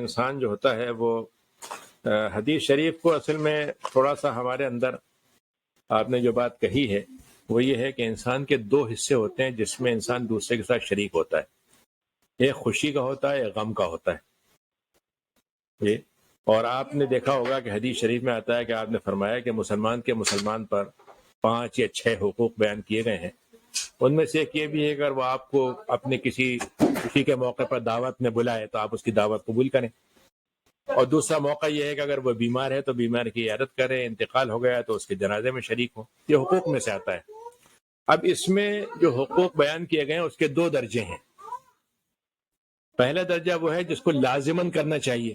انسان جو ہوتا ہے وہ حدیث شریف کو اصل میں تھوڑا سا ہمارے اندر آپ نے جو بات کہی ہے وہ یہ ہے کہ انسان کے دو حصے ہوتے ہیں جس میں انسان دوسرے کے ساتھ شریک ہوتا ہے، ایک خوشی کا ہوتا ہے، ایک غم کا ہوتا ہے جی۔ اور آپ نے دیکھا ہوگا کہ حدیث شریف میں آتا ہے کہ آپ نے فرمایا کہ مسلمان کے مسلمان پر 5 یا 6 حقوق بیان کیے گئے ہیں۔ ان میں سے ایک یہ بھی ہے کہ اگر وہ آپ کو اپنے کسی خوشی کے موقع پر دعوت میں بلائے تو آپ اس کی دعوت قبول کریں، اور دوسرا موقع یہ ہے کہ اگر وہ بیمار ہے تو بیمار کی عیادت کریں، انتقال ہو گیا تو اس کے جنازے میں شریک ہوں۔ یہ حقوق میں سے آتا ہے۔ اب اس میں جو حقوق بیان کیے گئے ہیں اس کے 2 درجے ہیں۔ پہلا درجہ وہ ہے جس کو لازماً کرنا چاہیے،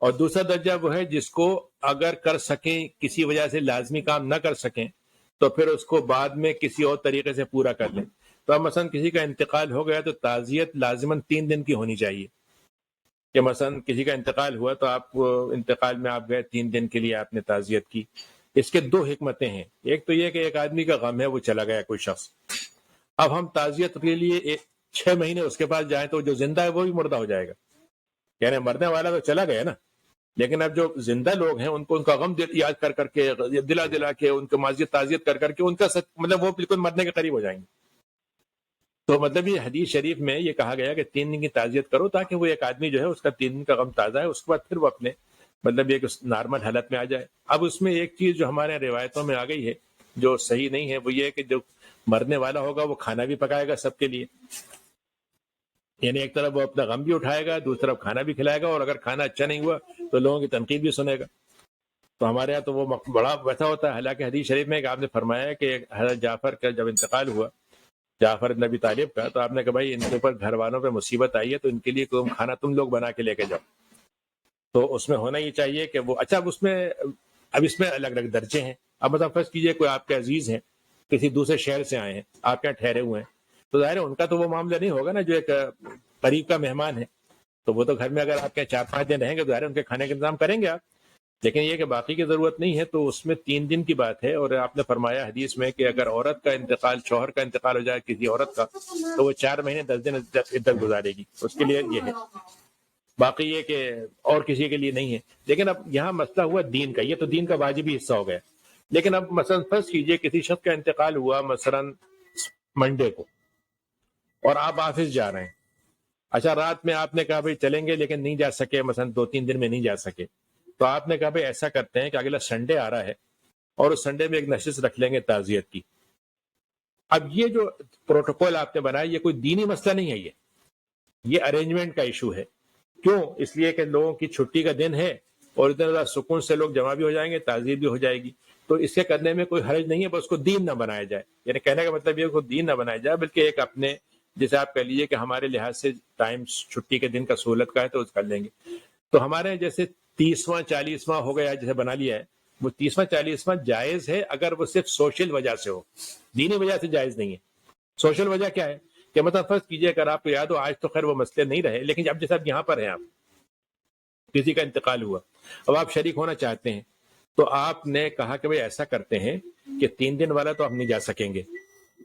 اور دوسرا درجہ وہ ہے جس کو اگر کر سکیں، کسی وجہ سے لازمی کام نہ کر سکیں تو پھر اس کو بعد میں کسی اور طریقے سے پورا کر لیں۔ تو اب مثلا کسی کا انتقال ہو گیا تو تعزیت لازماً 3 دن کی ہونی چاہیے، کہ مثلا کسی کا انتقال ہوا تو آپ انتقال میں آپ گئے، 3 دن کے لیے آپ نے تعزیت کی۔ اس کے 2 حکمتیں ہیں۔ ایک تو یہ کہ ایک آدمی کا غم ہے، وہ چلا گیا کوئی شخص، اب ہم تعزیت کے لیے 6 مہینے اس کے پاس جائیں تو جو زندہ ہے وہ بھی مردہ ہو جائے گا، یعنی مرنے والا تو چلا گیا نا، لیکن اب جو زندہ لوگ ہیں ان کو ان کا غم یاد کر کر کے، دلا کے، ان کو تعزیت کر کر کے ان کا مطلب وہ بالکل مرنے کے قریب ہو جائیں گے۔ تو مطلب یہ حدیث شریف میں یہ کہا گیا کہ 3 دن کی تعزیت کرو تاکہ وہ ایک آدمی جو ہے اس کا 3 دن کا غم تازہ ہے، اس کے بعد پھر وہ اپنے مطلب ایک نارمل حالت میں آ جائے۔ اب اس میں ایک چیز جو ہمارے روایتوں میں آ گئی ہے جو صحیح نہیں ہے، وہ یہ ہے کہ جو مرنے والا ہوگا وہ کھانا بھی پکائے گا سب کے لیے، یعنی ایک طرف وہ اپنا غم بھی اٹھائے گا، دوسری طرف کھانا بھی کھلائے گا، اور اگر کھانا اچھا نہیں ہوا تو لوگوں کی تنقید بھی سنے گا۔ تو ہمارے یہاں تو وہ بڑا ویسا ہوتا ہے۔ حالانکہ حدیث شریف میں کہ آپ نے فرمایا کہ حضرت جعفر کا جب انتقال ہوا، جعفر بن ابی طالب کا، تو آپ نے کہا بھائی ان کے اوپر گھر والوں پہ مصیبت آئی ہے تو ان کے لیے کھانا تم لوگ بنا کے لے کے جاؤ۔ تو اس میں ہونا یہ چاہیے کہ وہ اچھا، اب اس میں الگ الگ درجے ہیں۔ اب مطلب فرض کیجئے کوئی آپ کے عزیز ہیں، کسی دوسرے شہر سے آئے ہیں، آپ کے یہاں ٹھہرے ہوئے ہیں، تو ظاہر ہے ان کا تو وہ معاملہ نہیں ہوگا نا، جو ایک قریب کا مہمان ہے تو وہ تو گھر میں اگر آپ کے 4-5 دن رہیں گے تو ظاہر ہے ان کے کھانے کا انتظام کریں گے آپ، لیکن یہ کہ باقی کی ضرورت نہیں ہے۔ تو اس میں 3 دن کی بات ہے، اور آپ نے فرمایا حدیث میں کہ اگر عورت کا انتقال، شوہر کا انتقال ہو جائے کسی عورت کا، تو وہ 4 مہینے 10 دن عدت گزارے گی، اس کے لیے یہ ہے۔ باقی یہ کہ اور کسی کے لیے نہیں ہے۔ لیکن اب یہاں مسئلہ ہوا دین کا، یہ تو دین کا واجبی حصہ ہو گیا۔ لیکن اب مثلا فرض کیجئے کسی شخص کا انتقال ہوا مثلا منڈے کو، اور آپ آفس جا رہے ہیں، اچھا رات میں آپ نے کہا بھائی چلیں گے لیکن نہیں جا سکے، مثلا 2-3 دن میں نہیں جا سکے، تو آپ نے کہا بھائی ایسا کرتے ہیں کہ اگلا سنڈے آ رہا ہے اور اس سنڈے میں ایک نشست رکھ لیں گے تعزیت کی۔ اب یہ جو پروٹوکول آپ نے بنایا یہ کوئی دینی مسئلہ نہیں ہے، یہ ارینجمنٹ کا ایشو ہے۔ کیوں؟ اس لیے کہ لوگوں کی چھٹی کا دن ہے اور اتنا زیادہ سکون سے لوگ جمع بھی ہو جائیں گے، تعزیت بھی ہو جائے گی، تو اس کے کرنے میں کوئی حرج نہیں ہے، بس کو دین نہ بنایا جائے۔ یعنی کہنے کا مطلب یہ کو دین نہ بنایا جائے، بلکہ ایک اپنے جیسے آپ کہہ لیجیے کہ ہمارے لحاظ سے ٹائم چھٹی کے دن کا سہولت کا ہے تو اس کر لیں گے۔ تو ہمارے جیسے 30واں 40واں ہو گیا جیسے بنا لیا ہے، وہ 30واں 40واں جائز ہے اگر وہ صرف سوشل وجہ سے ہو، دینی وجہ سے جائز نہیں ہے۔ سوشل وجہ کیا ہے کہ مطلب فرض کیجئے اگر آپ کو یاد ہو، آج تو خیر وہ مسئلے نہیں رہے، لیکن اب جیسے آپ یہاں پر ہیں، آپ کسی کا انتقال ہوا، اب آپ شریک ہونا چاہتے ہیں، تو آپ نے کہا کہ بھئی ایسا کرتے ہیں کہ 3 دن والا تو ہم نہیں جا سکیں گے،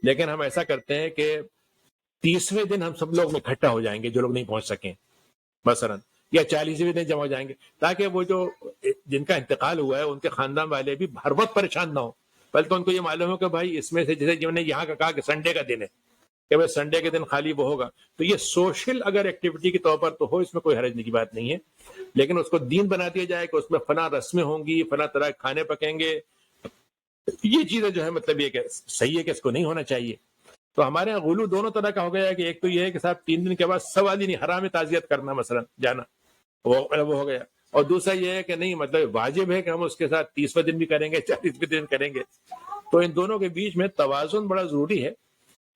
لیکن ہم ایسا کرتے ہیں کہ 30ویں دن ہم سب لوگ اکٹھا ہو جائیں گے جو لوگ نہیں پہنچ سکیں مثلا، یا 40ویں دن جمع ہو جائیں گے، تاکہ وہ جو جن کا انتقال ہوا ہے ان کے خاندان والے بھی ہر وقت پریشان نہ ہو، بلکہ ان کو یہ معلوم ہو کہ بھائی اس میں سے جیسے جنہوں نے یہاں کا کہا کہ سنڈے کا دن ہے، کہ بھائی سنڈے کے دن خالی وہ ہوگا، تو یہ سوشل اگر ایکٹیویٹی کے طور پر تو ہو، اس میں کوئی حرج کی بات نہیں ہے، لیکن اس کو دین بنا دیا جائے کہ اس میں فلاں رسمیں ہوں گی، فلاں طرح کھانے پکیں گے، یہ چیزیں جو ہے مطلب یہ کہ صحیح ہے کہ اس کو نہیں ہونا چاہیے۔ تو ہمارے یہاں غلو دونوں طرح کا ہو گیا ہے کہ ایک تو یہ ہے کہ صاحب 3 دن کے بعد سوال ہی نہیں، حرام تعزیت کرنا مثلا جانا، وہ ہو گیا، اور دوسرا یہ ہے کہ نہیں مطلب واجب ہے کہ ہم اس کے ساتھ 30واں دن بھی کریں گے، 40ویں دن کریں گے، تو ان دونوں کے بیچ میں توازن بڑا ضروری ہے۔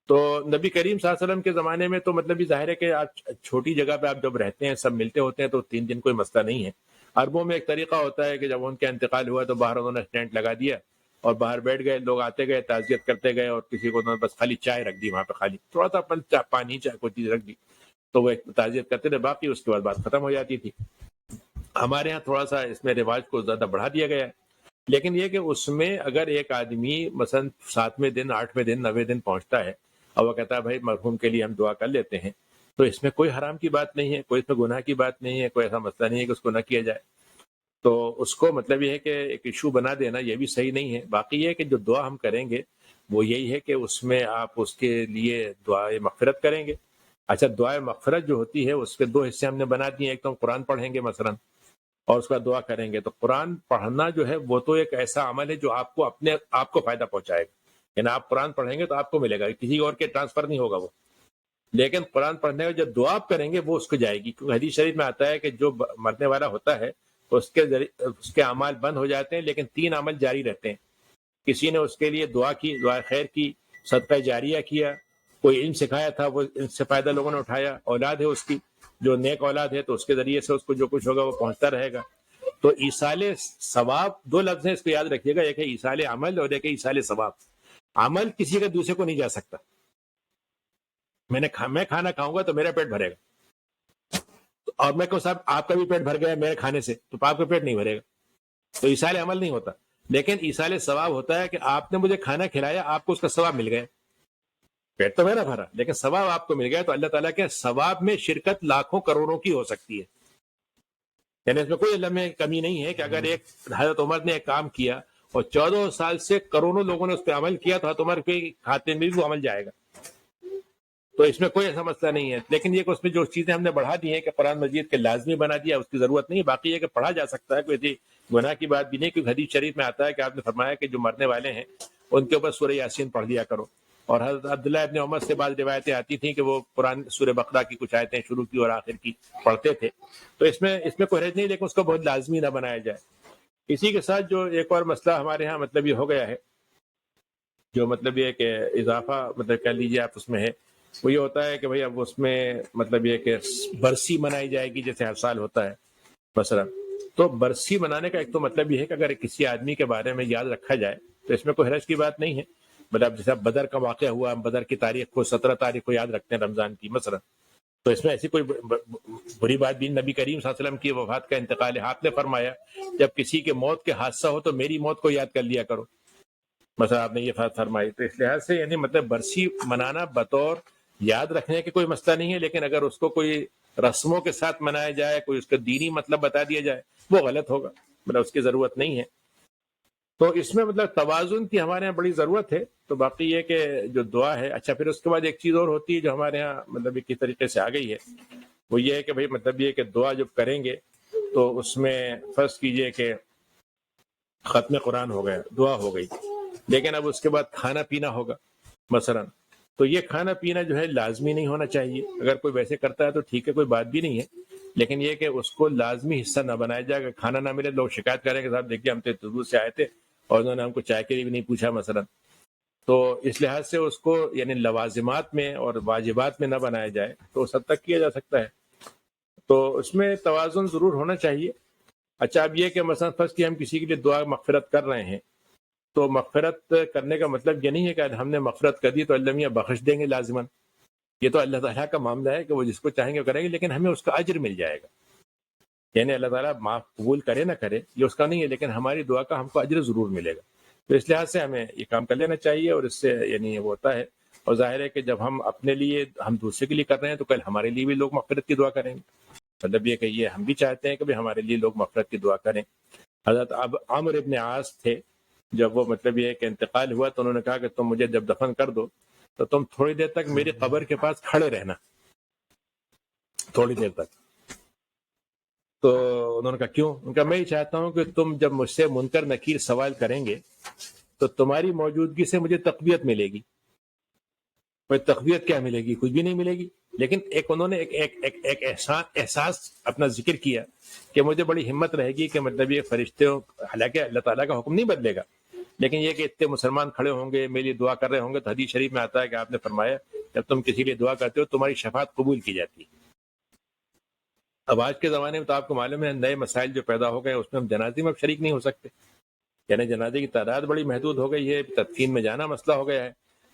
تو نبی کریم صلی اللہ علیہ وسلم کے زمانے میں تو مطلب یہ ظاہر ہے کہ آپ چھوٹی جگہ پہ آپ جب رہتے ہیں، سب ملتے ہوتے ہیں، تو 3 دن کوئی مسئلہ نہیں ہے۔ عربوں میں ایک طریقہ ہوتا ہے کہ جب ان کا انتقال ہوا تو باہر انہوں نے ٹینٹ لگا دیا اور باہر بیٹھ گئے، لوگ آتے گئے تعزیت کرتے گئے، اور کسی کو بس خالی چائے رکھ دی وہاں پہ، خالی تھوڑا سا پانی چائے کوئی چیز رکھ دی تو وہ ایک تعزیت کرتے تھے، باقی اس کے بعد بات ختم ہو جاتی تھی۔ ہمارے ہاں تھوڑا سا اس میں رواج کو زیادہ بڑھا دیا گیا ہے، لیکن یہ کہ اس میں اگر ایک آدمی مثلا 7ویں دن 8ویں دن 9ویں دن پہنچتا ہے اور وہ کہتا ہے بھائی مرحوم کے لیے ہم دعا کر لیتے ہیں، تو اس میں کوئی حرام کی بات نہیں ہے، کوئی اس میں گناہ کی بات نہیں ہے، کوئی ایسا مسئلہ نہیں ہے کہ اس کو نہ کیا جائے. تو اس کو مطلب یہ ہے کہ ایک ایشو بنا دینا یہ بھی صحیح نہیں ہے. باقی یہ ہے کہ جو دعا ہم کریں گے وہ یہی ہے کہ اس میں آپ اس کے لیے دعائے مغفرت کریں گے. اچھا، دعائے مغفرت جو ہوتی ہے اس کے دو حصے ہم نے بنا دیے. ایک تو ہم قرآن پڑھیں گے مثلا اور اس کا دعا کریں گے. تو قرآن پڑھنا جو ہے وہ تو ایک ایسا عمل ہے جو آپ کو اپنے آپ کو فائدہ پہنچائے گا. یعنی آپ قرآن پڑھیں گے تو آپ کو ملے گا، کسی اور کے ٹرانسفر نہیں ہوگا وہ. لیکن قرآن پڑھنے میں جب دعا آپ کریں گے وہ اس کو جائے گی، کیونکہ حدیث شریف میں آتا ہے کہ جو مرنے والا ہوتا ہے اس کے اعمال بند ہو جاتے ہیں، لیکن 3 عمل جاری رہتے ہیں. کسی نے اس کے لیے دعا کی، دعا خیر کی، صدقہ جاریہ کیا، کوئی علم سکھایا تھا وہ ان سے فائدہ لوگوں نے اٹھایا، اولاد ہے اس کی جو نیک اولاد ہے تو اس کے ذریعے سے اس کو جو کچھ ہوگا وہ پہنچتا رہے گا. تو ایصال ثواب 2 لفظ ہیں، اس کو یاد رکھیے گا. ایک ہے ایصال عمل اور ایک ہے ایصال ثواب. عمل کسی کا دوسرے کو نہیں جا سکتا. میں کھانا کھاؤں گا تو میرا پیٹ بھرے گا، اور میں کو صاحب آپ کا بھی پیٹ بھر گیا میرے کھانے سے تو آپ کا پیٹ نہیں بھرے گا. تو ایصال عمل نہیں ہوتا. لیکن ایصال ثواب ہوتا ہے کہ آپ نے مجھے کھانا کھلایا، آپ کو اس کا ثواب مل گیا. پیٹ تو میرا بھرا لیکن ثواب آپ کو مل گیا. تو اللہ تعالیٰ کے ثواب میں شرکت لاکھوں کروڑوں کی ہو سکتی ہے. یعنی اس میں کوئی علم میں کمی نہیں ہے کہ اگر ایک حضرت عمر نے ایک کام کیا اور 14 سال سے کروڑوں لوگوں نے اس پہ عمل کیا تو حضرت عمر کے کھاتے میں بھی وہ عمل جائے گا. تو اس میں کوئی ایسا مسئلہ نہیں ہے. لیکن یہ کہ اس میں جو چیزیں ہم نے بڑھا دی ہیں کہ قرآن مجید کے لازمی بنا دیا، اس کی ضرورت نہیں. باقی یہ کہ پڑھا جا سکتا ہے، کوئی گناہ کی بات بھی نہیں. کیونکہ حدیث شریف میں آتا ہے کہ آپ نے فرمایا کہ جو مرنے والے ہیں ان کے اوپر سورہ یاسین پڑھ لیا کرو. اور حضرت عبداللہ ابن عمر سے بعض روایتیں آتی تھیں کہ وہ قرآن سورہ بقرہ کی کچھ آیتیں شروع کی اور آخر کی پڑھتے تھے. تو اس میں کوئی حرج نہیں، لیکن اس کو بہت لازمی نہ بنایا جائے. اسی کے ساتھ جو ایک اور مسئلہ ہمارے ہاں مطلب یہ ہو گیا ہے، جو مطلب یہ کہ اضافہ مطلب کہہ لیجیے آپ اس میں ہے، وہ یہ ہوتا ہے کہ بھئی اب اس میں مطلب یہ کہ برسی منائی جائے گی جیسے ہر سال ہوتا ہے مثلا. تو برسی منانے کا ایک تو مطلب یہ ہے کہ اگر کسی آدمی کے بارے میں یاد رکھا جائے تو اس میں کوئی حرج کی بات نہیں ہے. مطلب جیسے بدر کا واقعہ ہوا، ہم بدر کی تاریخ کو 17 تاریخ کو یاد رکھتے ہیں رمضان کی مثلا، تو اس میں ایسی کوئی بری بات بھی. نبی کریم صلی اللہ علیہ وسلم کی وفات کا انتقال ہے، آپ نے فرمایا جب کسی کے موت کے حادثہ ہو تو میری موت کو یاد کر لیا کرو مثلا، آپ نے یہ بات فرمائی. تو اس لحاظ سے یعنی مطلب برسی منانا بطور یاد رکھنے کے کوئی مسئلہ نہیں ہے. لیکن اگر اس کو کوئی رسموں کے ساتھ منایا جائے، کوئی اس کا دینی مطلب بتا دیا جائے، وہ غلط ہوگا. مطلب اس کی ضرورت نہیں ہے. تو اس میں مطلب توازن کی ہمارے یہاں بڑی ضرورت ہے. تو باقی یہ کہ جو دعا ہے، اچھا پھر اس کے بعد ایک چیز اور ہوتی ہے جو ہمارے ہاں مطلب ایک طریقے سے آ گئی ہے، وہ یہ ہے کہ بھئی مطلب یہ کہ دعا جب کریں گے تو اس میں فرض کیجئے کہ ختم قرآن ہو گیا، دعا ہو گئی، لیکن اب اس کے بعد کھانا پینا ہوگا مثلا. تو یہ کھانا پینا جو ہے لازمی نہیں ہونا چاہیے. اگر کوئی ویسے کرتا ہے تو ٹھیک ہے، کوئی بات بھی نہیں ہے. لیکن یہ کہ اس کو لازمی حصہ نہ بنایا جائے. اگر کھانا نہ ملے لوگ شکایت کریں کہ صاحب دیکھیے ہم تو دور سے آئے تھے اور انہوں نے ہم کو چائے کے لیے بھی نہیں پوچھا مثلا. تو اس لحاظ سے اس کو یعنی لوازمات میں اور واجبات میں نہ بنایا جائے تو اس حد تک کیا جا سکتا ہے. تو اس میں توازن ضرور ہونا چاہیے. اچھا اب یہ کہ مثلا فرض کہ ہم کسی کے لیے دعا مغفرت کر رہے ہیں، تو مغفرت کرنے کا مطلب یہ نہیں ہے کہ ہم نے مغفرت کر دی تو اللہ میاں بخش دیں گے لازماً. یہ تو اللہ تعالیٰ کا معاملہ ہے کہ وہ جس کو چاہیں گے کریں گے، لیکن ہمیں اس کا اجر مل جائے گا. یعنی اللہ تعالیٰ معاف قبول کرے نہ کرے یہ اس کا نہیں ہے، لیکن ہماری دعا کا ہم کو اجر ضرور ملے گا. تو اس لحاظ سے ہمیں یہ کام کر لینا چاہیے. اور اس سے یعنی وہ ہوتا ہے. اور ظاہر ہے کہ جب ہم اپنے لیے، ہم دوسرے کے لیے کر رہے ہیں تو کل ہمارے لیے بھی لوگ مغفرت کی دعا کریں گے. مطلب یہ کہ یہ ہم بھی چاہتے ہیں کہ ہمارے لیے لوگ مغفرت کی دعا کریں. حضرت عمرو ابن عاص تھے، جب وہ مطلب یہ کہ انتقال ہوا تو انہوں نے کہا کہ تم مجھے جب دفن کر دو تو تم تھوڑی دیر تک میری قبر کے پاس کھڑے رہنا، تھوڑی دیر تک. تو انہوں نے کہا کیوں؟ ان کا میں ہی چاہتا ہوں کہ تم جب مجھ سے منکر نکیر سوال کریں گے تو تمہاری موجودگی سے مجھے تقویت ملے گی. کوئی تقویت کیا ملے گی؟ کچھ بھی نہیں ملے گی. لیکن انہوں نے ایک احساس اپنا ذکر کیا کہ مجھے بڑی ہمت رہے گی کہ مطلب یہ فرشتوں، حالانکہ اللہ تعالیٰ کا حکم نہیں بدلے گا، لیکن یہ کہ اتنے مسلمان کھڑے ہوں گے میری دعا کر رہے ہوں گے. تو حدیث شریف میں آتا ہے کہ آپ نے فرمایا جب تم کسی لیے دعا کرتے ہو تمہاری شفاعت قبول کی جاتی ہے. اب آج کے زمانے میں تو آپ کو معلوم ہے نئے مسائل جو پیدا ہو گئے اس میں ہم جنازے میں اب شریک نہیں ہو سکتے. یعنی جنازے کی تعداد بڑی محدود ہو گئی ہے، تدفین میں جانا مسئلہ ہو گیا ہے.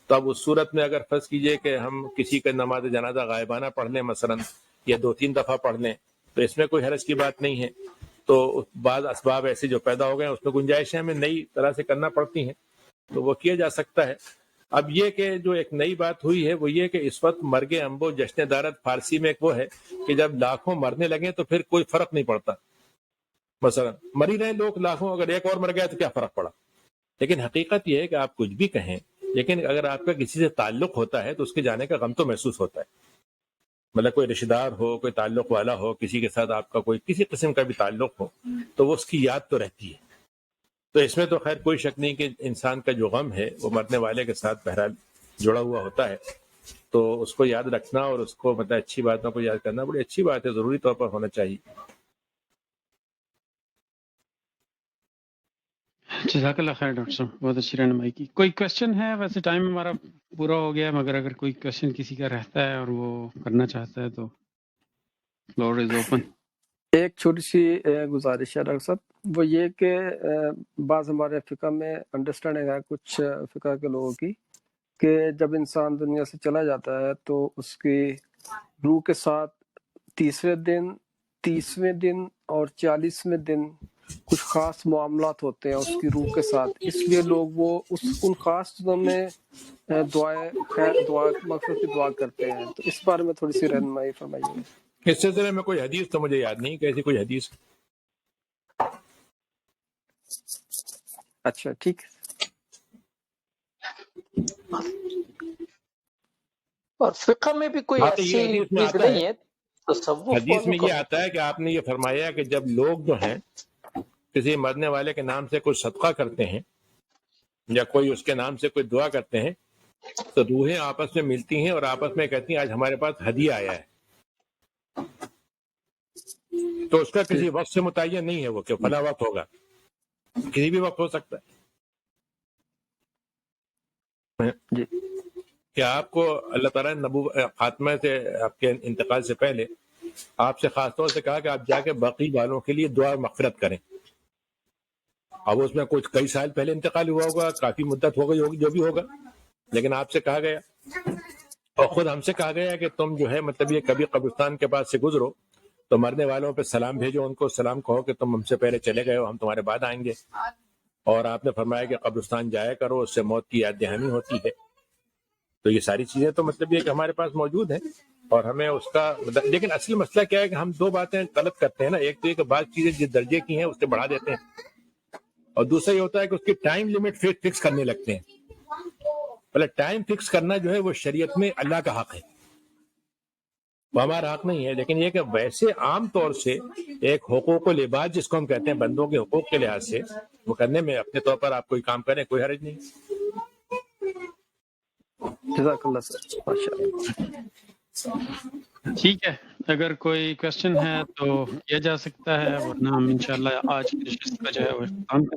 تو اب اس صورت میں اگر فرض کیجئے کہ ہم کسی کا نماز جنازہ غائبانہ پڑھ لیں مثلا یا 2-3 دفعہ پڑھ لیں تو اس میں کوئی حرج کی بات نہیں ہے. تو بعض اسباب ایسے جو پیدا ہو گئے ہیں اس میں گنجائشیں ہمیں نئی طرح سے کرنا پڑتی ہیں تو وہ کیا جا سکتا ہے. اب یہ کہ جو ایک نئی بات ہوئی ہے وہ یہ کہ اس وقت مرگ انبو جشن دارت فارسی میں ایک وہ ہے کہ جب لاکھوں مرنے لگے تو پھر کوئی فرق نہیں پڑتا. مثلا مری رہے لوگ لاکھوں، اگر ایک اور مر گیا تو کیا فرق پڑا. لیکن حقیقت یہ ہے کہ آپ کچھ بھی کہیں، لیکن اگر آپ کا کسی سے تعلق ہوتا ہے تو اس کے جانے کا غم تو محسوس ہوتا ہے. مطلب کوئی رشتہ دار ہو، کوئی تعلق والا ہو، کسی کے ساتھ آپ کا کوئی کسی قسم کا بھی تعلق ہو تو وہ اس کی یاد تو رہتی ہے. تو اس میں تو خیر کوئی شک نہیں کہ انسان کا جو غم ہے وہ مرنے والے کے ساتھ بہرحال جڑا ہوا ہوتا ہے. تو اس کو یاد رکھنا اور اس کو مطلب اچھی باتوں کو یاد کرنا بڑی اچھی بات ہے، ضروری طور پر ہونا چاہیے. جزاک اللہ خیر ڈاکٹر صاحب، بہت اچھی رہنمائی کی. کوئی کوشچن ہے؟ ویسے ٹائم ہمارا پورا ہو گیا ہے، مگر اگر کوئی کوشچن کسی کا رہتا ہے اور وہ کرنا چاہتا ہے تو فلور از اوپن. ایک چھوٹی سی گزارش ہے ڈاکٹر صاحب، وہ یہ کہ بعض ہمارے فقہ میں انڈرسٹینڈنگ ہے کچھ فقہ کے لوگوں کی کہ جب انسان دنیا سے چلا جاتا ہے تو اس کی روح کے ساتھ 30ویں دن اور 40ویں دن کچھ خاص معاملات ہوتے ہیں اس کی روح کے ساتھ، اس لیے لوگ وہ ان خاص دنوں میں دعا مغفرت کی دعا کرتے ہیں. تو اس بارے میں تھوڑی سی رہنمائی فرمائیے. اس سلسلے میں کوئی حدیث تو مجھے یاد نہیں کہ ایسی کوئی حدیث. اچھا ٹھیک ہے. اور فقہ میں بھی کوئی ایسی حدیث میں چیز آتا نہیں ہے، ہے، تصوف حدیث میں یہ فالو آتا ہے کہ آپ نے یہ فرمایا کہ جب لوگ جو ہیں کسی مرنے والے کے نام سے کوئی صدقہ کرتے ہیں یا کوئی اس کے نام سے کوئی دعا کرتے ہیں تو روحیں آپس میں ملتی ہیں اور آپس میں کہتی ہیں آج ہمارے پاس ہدیہ آیا ہے. تو اس کا کسی وقت سے متعین نہیں ہے وہ کہ فلاں وقت ہوگا، کسی بھی وقت ہو سکتا ہے. جی کہ آپ کو اللہ تعالیٰ نے خاتمہ سے آپ کے انتقال سے پہلے آپ سے خاص طور سے کہا کہ آپ جا کے باقی والوں کے لیے دعا مغفرت کریں. اب اس میں کچھ کئی سال پہلے انتقال ہوا ہوگا، کافی مدت ہو گئی ہوگی، جو بھی ہوگا، لیکن آپ سے کہا گیا اور خود ہم سے کہا گیا کہ تم جو ہے مطلب یہ کبھی قبرستان کے پاس سے گزرو تو مرنے والوں پہ سلام بھیجو، ان کو سلام کہو کہ تم ہم سے پہلے چلے گئے ہو، ہم تمہارے بعد آئیں گے. اور آپ نے فرمایا کہ قبرستان جایا کرو، اس سے موت کی یاد دہانی ہوتی ہے. تو یہ ساری چیزیں تو مطلب یہ کہ ہمارے پاس موجود ہیں اور ہمیں اس کا لیکن اصل مسئلہ کیا ہے کہ ہم دو باتیں غلط کرتے ہیں نا. ایک تو یہ کہ بعض چیزیں جس درجے کی ہیں اس سے بڑھا دیتے ہیں، اور دوسرا یہ ہوتا ہے کہ اس کی ٹائم لمٹ فکس کرنے لگتے ہیں. پہلے ٹائم فکس کرنا جو ہے وہ شریعت میں اللہ کا حق ہے، وہ ہمارا حق نہیں ہے. لیکن یہ کہ ویسے عام طور سے ایک حقوق و لباس جس کو ہم کہتے ہیں بندوں کے حقوق کے لحاظ سے وہ کرنے میں اپنے طور پر آپ کوئی کام کریں، کوئی حرج نہیں. جزاک اللہ سر، ماشاء اللہ. ٹھیک ہے، اگر کوئی کوشچن ہے تو کیا جا سکتا ہے، ورنہ ہم انشاءاللہ آج کی نشست کا جو ہے وہ اختتام کریں.